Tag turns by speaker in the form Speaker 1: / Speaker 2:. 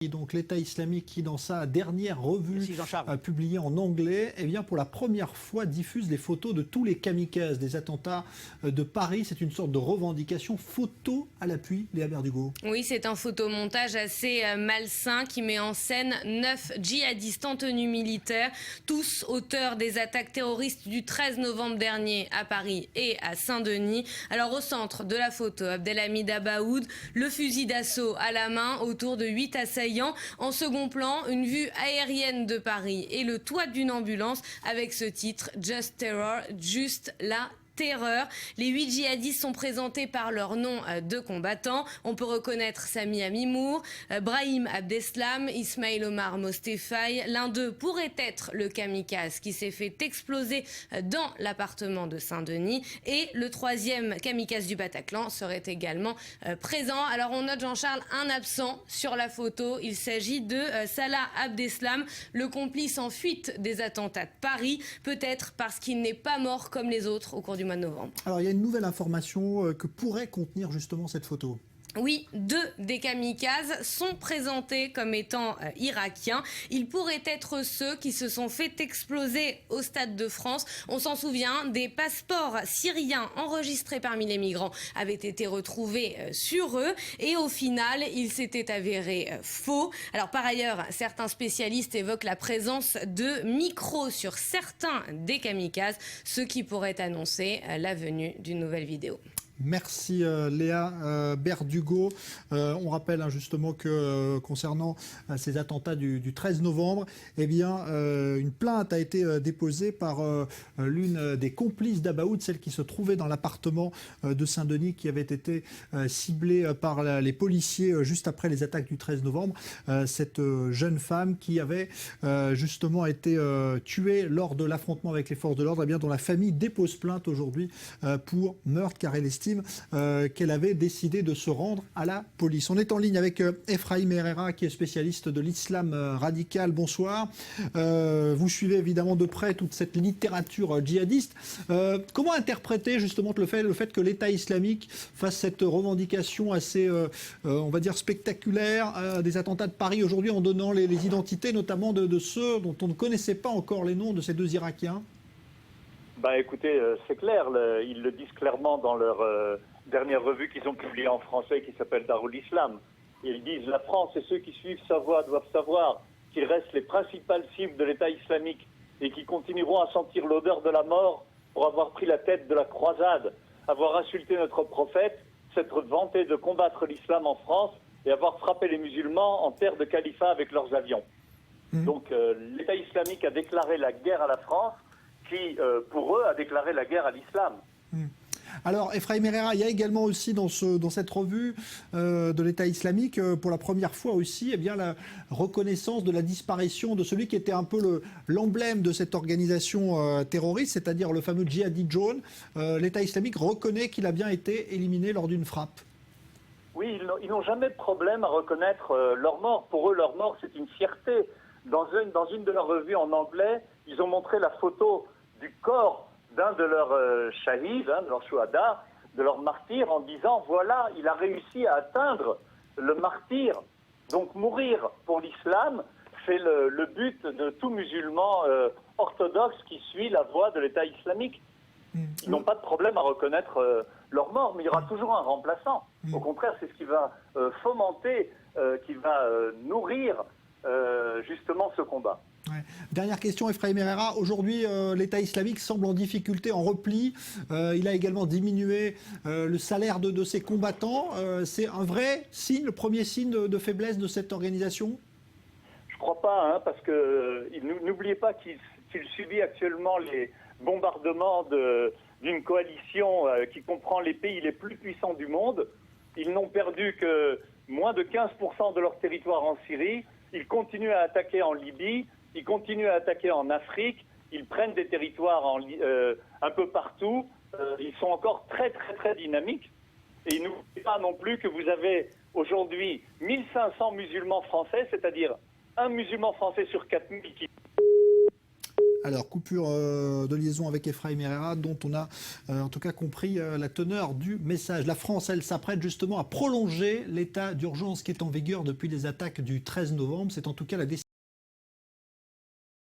Speaker 1: Donc l'État islamique qui, dans sa dernière revue publiée en anglais, eh bien, pour la première fois diffuse les photos de tous les kamikazes des attentats de Paris. C'est une sorte de revendication photo à l'appui, Léa Berdugo.
Speaker 2: Oui, c'est un photomontage assez malsain qui met en scène 9 djihadistes en tenue militaire, tous auteurs des attaques terroristes du 13 novembre dernier à Paris et à Saint-Denis. Alors au centre de la photo, Abdelhamid Abaoud, le fusil d'assaut à la main autour de 8 assaillants. En second plan, une vue aérienne de Paris et le toit d'une ambulance avec ce titre « Just Terror », juste la terreur. Les 8 djihadistes sont présentés par leur nom de combattants. On peut reconnaître Sami Amimour, Brahim Abdeslam, Ismail Omar Mostefaï. L'un d'eux pourrait être le kamikaze qui s'est fait exploser dans l'appartement de Saint-Denis. Et le troisième kamikaze du Bataclan serait également présent. Alors on note, Jean-Charles, un absent sur la photo. Il s'agit de Salah Abdeslam, le complice en fuite des attentats de Paris. Peut-être parce qu'il n'est pas mort comme les autres au cours du mois de novembre.
Speaker 1: Alors il y a une nouvelle information que pourrait contenir justement cette photo.
Speaker 2: Oui, 2 des kamikazes sont présentés comme étant irakiens. Ils pourraient être ceux qui se sont fait exploser au Stade de France. On s'en souvient, des passeports syriens enregistrés parmi les migrants avaient été retrouvés sur eux. Et au final, ils s'étaient avérés faux. Alors par ailleurs, certains spécialistes évoquent la présence de micros sur certains des kamikazes, ce qui pourrait annoncer la venue d'une nouvelle vidéo.
Speaker 1: Merci Léa Berdugo. On rappelle justement que concernant ces attentats du 13 novembre, eh bien, une plainte a été déposée par l'une des complices d'Abaoud, celle qui se trouvait dans l'appartement de Saint-Denis qui avait été ciblée par les policiers juste après les attaques du 13 novembre. Cette jeune femme qui avait justement été tuée lors de l'affrontement avec les forces de l'ordre, eh bien, dont la famille dépose plainte aujourd'hui pour meurtre car elle estime qu'elle avait décidé de se rendre à la police. On est en ligne avec Ephraim Herrera, qui est spécialiste de l'islam radical. Bonsoir. Vous suivez évidemment de près toute cette littérature djihadiste. Comment interpréter justement le fait que l'État islamique fasse cette revendication assez, on va dire, spectaculaire des attentats de Paris aujourd'hui en donnant les identités notamment de ceux dont on ne connaissait pas encore les noms de ces 2 Irakiens?
Speaker 3: Bah écoutez, c'est clair, ils le disent clairement dans leur dernière revue qu'ils ont publiée en français qui s'appelle Darul Islam. Ils disent la France et ceux qui suivent sa voie doivent savoir qu'ils restent les principales cibles de l'État islamique et qui continueront à sentir l'odeur de la mort pour avoir pris la tête de la croisade, avoir insulté notre prophète, s'être vanté de combattre l'islam en France et avoir frappé les musulmans en terre de califat avec leurs avions. Donc l'État islamique a déclaré la guerre à la France, qui, pour eux, a déclaré la guerre à l'islam.
Speaker 1: Alors, Ephraim Herrera, il y a également aussi dans cette revue de l'État islamique, pour la première fois aussi, eh bien, la reconnaissance de la disparition de celui qui était un peu l'emblème de cette organisation terroriste, c'est-à-dire le fameux djihadi jaune. L'État islamique reconnaît qu'il a bien été éliminé lors d'une frappe.
Speaker 3: Oui, ils n'ont jamais de problème à reconnaître leur mort. Pour eux, leur mort, c'est une fierté. Dans une de leurs revues en anglais, ils ont montré la photo du corps d'un de leurs shahids, de leurs shuhada, de leurs martyrs, en disant, voilà, il a réussi à atteindre le martyr. Donc mourir pour l'islam, c'est le but de tout musulman orthodoxe qui suit la voie de l'État islamique. Ils n'ont pas de problème à reconnaître leur mort, mais il y aura toujours un remplaçant. Au contraire, c'est ce qui va fomenter, qui va nourrir justement ce combat.
Speaker 1: Ouais. Dernière question, Ephraim Herrera. Aujourd'hui, l'État islamique semble en difficulté, en repli. Il a également diminué le salaire de ses combattants. C'est un vrai signe, le premier signe de faiblesse de cette organisation?
Speaker 3: Je ne crois pas, parce que n'oubliez pas qu'il subit actuellement les bombardements d'une coalition qui comprend les pays les plus puissants du monde. Ils n'ont perdu que moins de 15% de leur territoire en Syrie. Ils continuent à attaquer en Libye. Ils continuent à attaquer en Afrique, ils prennent des territoires un peu partout, ils sont encore très très très dynamiques. Et n'oubliez pas non plus que vous avez aujourd'hui 1500 musulmans français, c'est-à-dire un musulman français sur 4000 qui...
Speaker 1: Alors, coupure de liaison avec Efraïm Herrera, dont on a en tout cas compris la teneur du message. La France, elle, s'apprête justement à prolonger l'état d'urgence qui est en vigueur depuis les attaques du 13 novembre. C'est en tout cas la décision